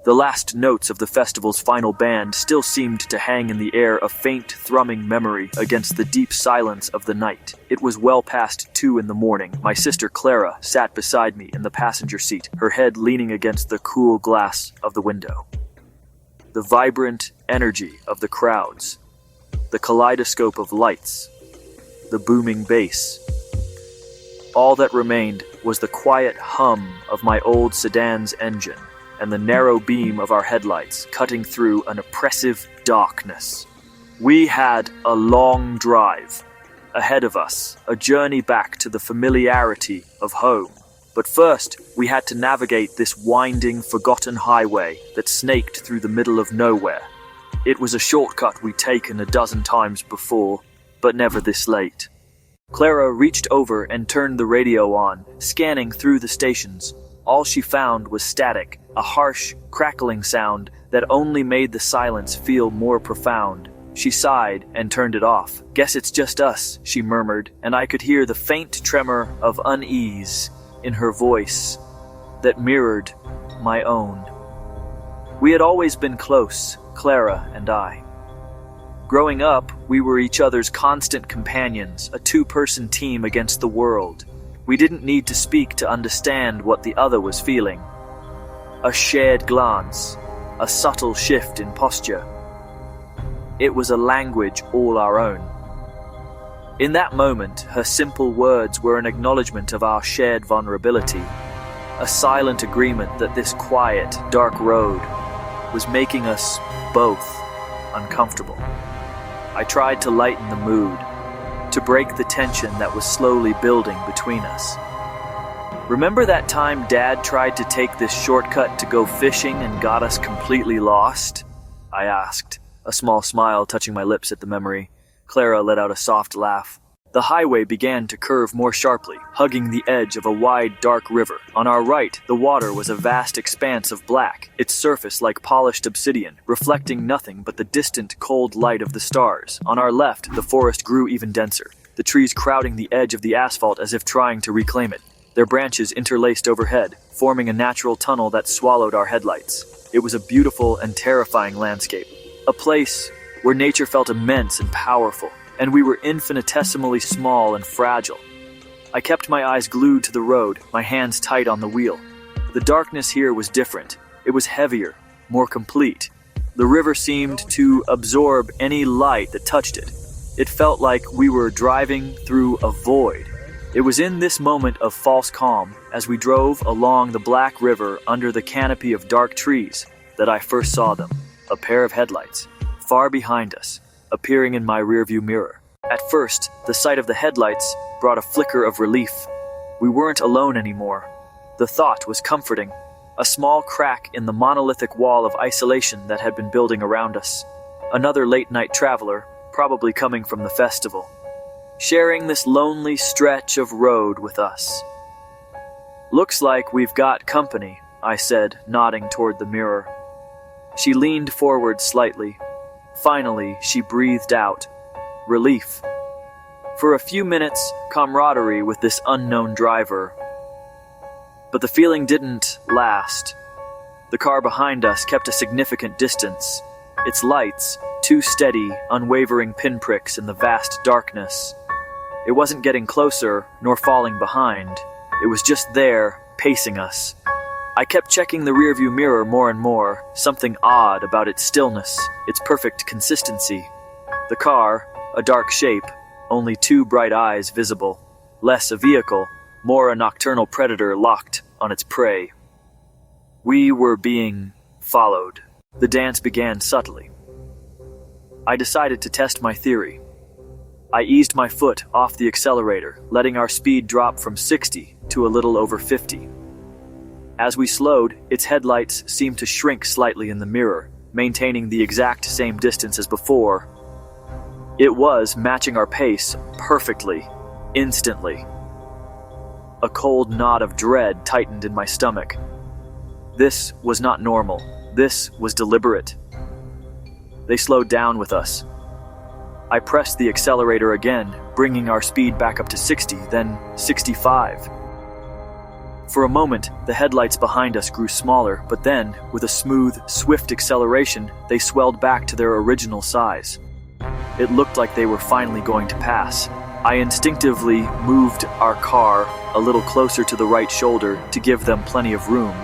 The last notes of the festival's final band still seemed to hang in the air, a faint thrumming memory against the deep silence of the night. It was well past 2 in the morning. My sister Clara sat beside me in the passenger seat, her head leaning against the cool glass of the window. The vibrant energy of the crowds, the kaleidoscope of lights, the booming bass. All that remained was the quiet hum of my old sedan's engine and the narrow beam of our headlights cutting through an oppressive darkness. We had a long drive ahead of us, a journey back to the familiarity of home. But first, we had to navigate this winding, forgotten highway that snaked through the middle of nowhere. It was a shortcut we'd taken a dozen times before, but never this late. Clara reached over and turned the radio on, scanning through the stations. All she found was static, a harsh, crackling sound that only made the silence feel more profound. She sighed and turned it off. "Guess it's just us," she murmured, and I could hear the faint tremor of unease in her voice that mirrored my own. We had always been close, Clara and I. Growing up, we were each other's constant companions, a two-person team against the world. We didn't need to speak to understand what the other was feeling. A shared glance, a subtle shift in posture. It was a language all our own. In that moment, her simple words were an acknowledgement of our shared vulnerability, a silent agreement that this quiet, dark road was making us both uncomfortable. I tried to lighten the mood, to break the tension that was slowly building between us. "Remember that time Dad tried to take this shortcut to go fishing and got us completely lost?" I asked, a small smile touching my lips at the memory. Clara let out a soft laugh. The highway began to curve more sharply, hugging the edge of a wide, dark river. On our right, the water was a vast expanse of black, its surface like polished obsidian, reflecting nothing but the distant, cold light of the stars. On our left, the forest grew even denser, the trees crowding the edge of the asphalt as if trying to reclaim it. Their branches interlaced overhead, forming a natural tunnel that swallowed our headlights. It was a beautiful and terrifying landscape, a place where nature felt immense and powerful, and we were infinitesimally small and fragile. I kept my eyes glued to the road, my hands tight on the wheel. The darkness here was different. It was heavier, more complete. The river seemed to absorb any light that touched it. It felt like we were driving through a void. It was in this moment of false calm, as we drove along the black river under the canopy of dark trees, that I first saw them, a pair of headlights, far behind us, appearing in my rearview mirror. At first, the sight of the headlights brought a flicker of relief. We weren't alone anymore. The thought was comforting, a small crack in the monolithic wall of isolation that had been building around us. Another late-night traveler, probably coming from the festival, sharing this lonely stretch of road with us. "Looks like we've got company," I said, nodding toward the mirror. She leaned forward slightly. Finally, she breathed out relief. For a few minutes, camaraderie with this unknown driver. But the feeling didn't last. The car behind us kept a significant distance, its lights, two steady, unwavering pinpricks in the vast darkness. It wasn't getting closer, nor falling behind. It was just there, pacing us. I kept checking the rearview mirror more and more, something odd about its stillness, its perfect consistency. The car, a dark shape, only two bright eyes visible. Less a vehicle, more a nocturnal predator locked on its prey. We were being followed. The dance began subtly. I decided to test my theory. I eased my foot off the accelerator, letting our speed drop from 60 to a little over 50. As we slowed, its headlights seemed to shrink slightly in the mirror, maintaining the exact same distance as before. It was matching our pace perfectly, instantly. A cold knot of dread tightened in my stomach. This was not normal. This was deliberate. They slowed down with us. I pressed the accelerator again, bringing our speed back up to 60, then 65. For a moment, the headlights behind us grew smaller, but then, with a smooth, swift acceleration, they swelled back to their original size. It looked like they were finally going to pass. I instinctively moved our car a little closer to the right shoulder to give them plenty of room.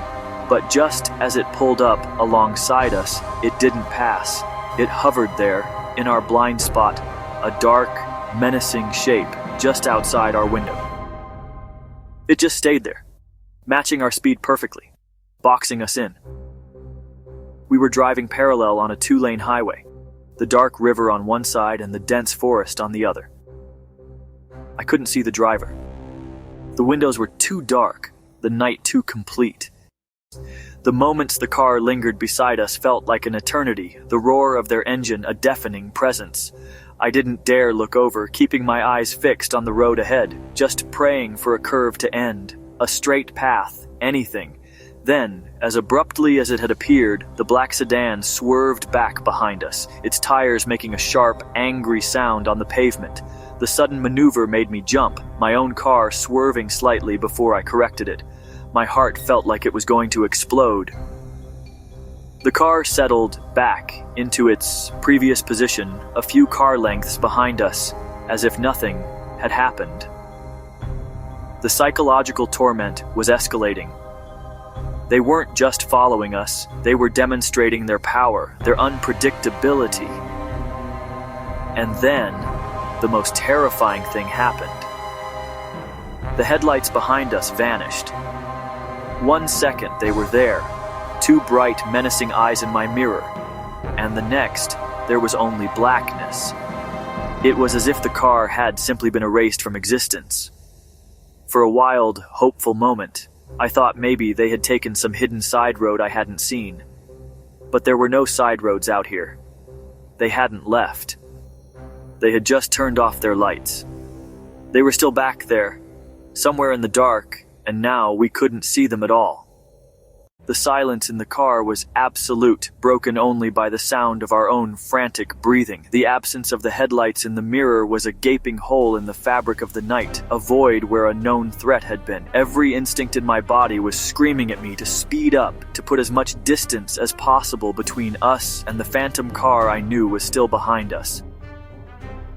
But just as it pulled up alongside us, it didn't pass. It hovered there, in our blind spot, a dark, menacing shape just outside our window. It just stayed there, matching our speed perfectly, boxing us in. We were driving parallel on a 2-lane highway, the dark river on one side and the dense forest on the other. I couldn't see the driver. The windows were too dark, the night too complete. The moments the car lingered beside us felt like an eternity, the roar of their engine a deafening presence. I didn't dare look over, keeping my eyes fixed on the road ahead, just praying for a curve to end, a straight path, anything. Then, as abruptly as it had appeared, the black sedan swerved back behind us, its tires making a sharp, angry sound on the pavement. The sudden maneuver made me jump, my own car swerving slightly before I corrected it. My heart felt like it was going to explode. The car settled back into its previous position, a few car lengths behind us, as if nothing had happened. The psychological torment was escalating. They weren't just following us, they were demonstrating their power, their unpredictability. And then, the most terrifying thing happened. The headlights behind us vanished. 1 second they were there, 2 bright, menacing eyes in my mirror, and the next, there was only blackness. It was as if the car had simply been erased from existence. For a wild, hopeful moment, I thought maybe they had taken some hidden side road I hadn't seen. But there were no side roads out here. They hadn't left. They had just turned off their lights. They were still back there, somewhere in the dark, and now we couldn't see them at all. The silence in the car was absolute, broken only by the sound of our own frantic breathing. The absence of the headlights in the mirror was a gaping hole in the fabric of the night, a void where a known threat had been. Every instinct in my body was screaming at me to speed up, to put as much distance as possible between us and the phantom car I knew was still behind us.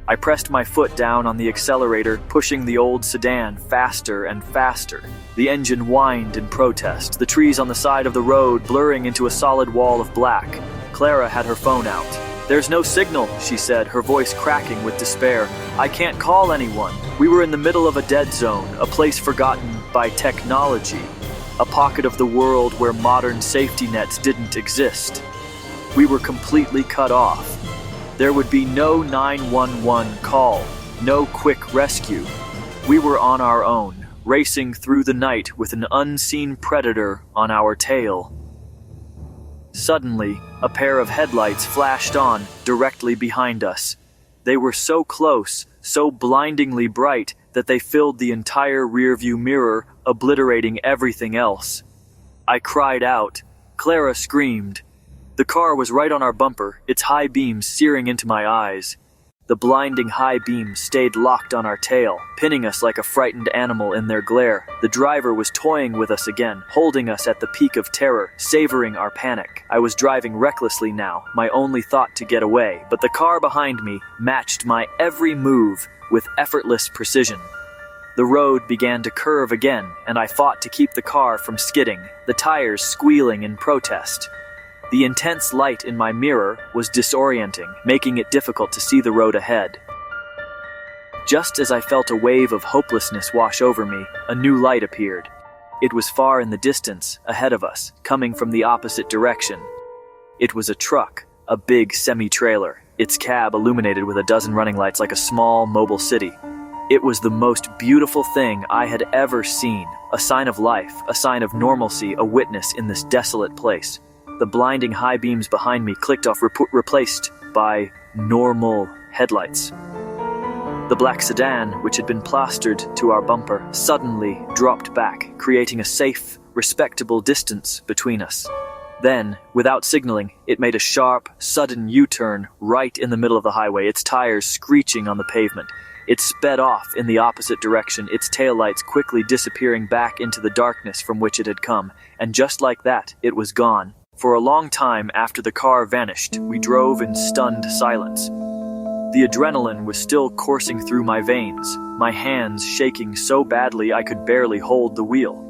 I pressed my foot down on the accelerator, pushing the old sedan faster and faster. The engine whined in protest, the trees on the side of the road blurring into a solid wall of black. Clara had her phone out. "There's no signal," she said, her voice cracking with despair. "I can't call anyone. We were in the middle of a dead zone, a place forgotten by technology, a pocket of the world where modern safety nets didn't exist. We were completely cut off. There would be no 911 call, no quick rescue. We were on our own, racing through the night with an unseen predator on our tail." Suddenly, a pair of headlights flashed on directly behind us. They were so close, so blindingly bright, that they filled the entire rearview mirror, obliterating everything else. I cried out. Clara screamed. The car was right on our bumper, its high beams searing into my eyes. The blinding high beams stayed locked on our tail, pinning us like a frightened animal in their glare. The driver was toying with us again, holding us at the peak of terror, savoring our panic. I was driving recklessly now, my only thought to get away, but the car behind me matched my every move with effortless precision. The road began to curve again, and I fought to keep the car from skidding, the tires squealing in protest. The intense light in my mirror was disorienting, making it difficult to see the road ahead. Just as I felt a wave of hopelessness wash over me, a new light appeared. It was far in the distance, ahead of us, coming from the opposite direction. It was a truck, a big semi-trailer, its cab illuminated with a dozen running lights like a small, mobile city. It was the most beautiful thing I had ever seen, a sign of life, a sign of normalcy, a witness in this desolate place. The blinding high beams behind me clicked off, replaced by normal headlights. The black sedan, which had been plastered to our bumper, suddenly dropped back, creating a safe, respectable distance between us. Then, without signaling, it made a sharp, sudden U-turn right in the middle of the highway, its tires screeching on the pavement. It sped off in the opposite direction, its taillights quickly disappearing back into the darkness from which it had come, and just like that, it was gone. For a long time after the car vanished, we drove in stunned silence. The adrenaline was still coursing through my veins, my hands shaking so badly I could barely hold the wheel.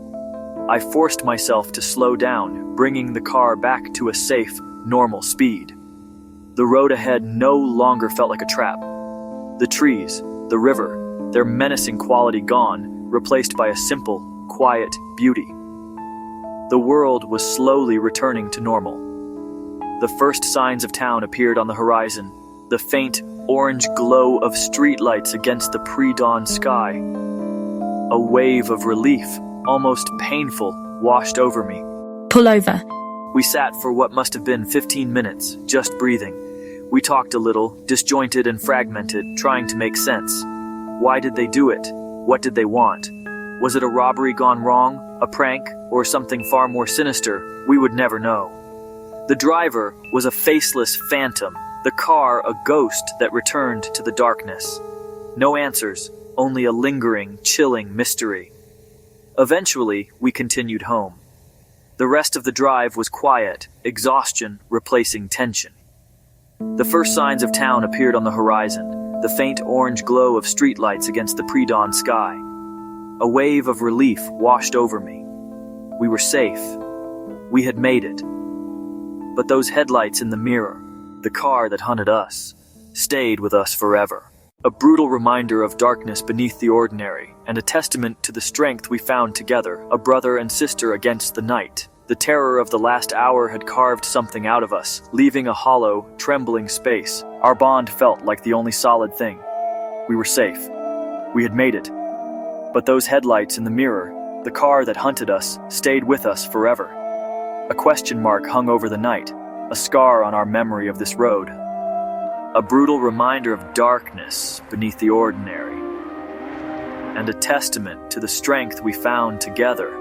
I forced myself to slow down, bringing the car back to a safe, normal speed. The road ahead no longer felt like a trap. The trees, the river, their menacing quality gone, replaced by a simple, quiet beauty. The world was slowly returning to normal. The first signs of town appeared on the horizon, the faint orange glow of streetlights against the pre-dawn sky. A wave of relief, almost painful, washed over me. Pull over. We sat for what must have been 15 minutes, just breathing. We talked a little, disjointed and fragmented, trying to make sense. Why did they do it? What did they want? Was it a robbery gone wrong, a prank, or something far more sinister? We would never know. The driver was a faceless phantom, the car a ghost that returned to the darkness. No answers, only a lingering, chilling mystery. Eventually, we continued home. The rest of the drive was quiet, exhaustion replacing tension. The first signs of town appeared on the horizon, the faint orange glow of streetlights against the pre-dawn sky. A wave of relief washed over me. We were safe. We had made it. But those headlights in the mirror, the car that hunted us, stayed with us forever. A brutal reminder of darkness beneath the ordinary, and a testament to the strength we found together, a brother and sister against the night. The terror of the last hour had carved something out of us, leaving a hollow, trembling space. Our bond felt like the only solid thing. We were safe. We had made it. But those headlights in the mirror, the car that hunted us, stayed with us forever. A question mark hung over the night, a scar on our memory of this road. A brutal reminder of darkness beneath the ordinary. And a testament to the strength we found together.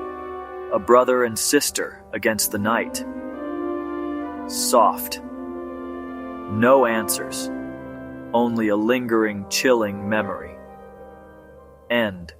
A brother and sister against the night. Soft. No answers. Only a lingering, chilling memory. End.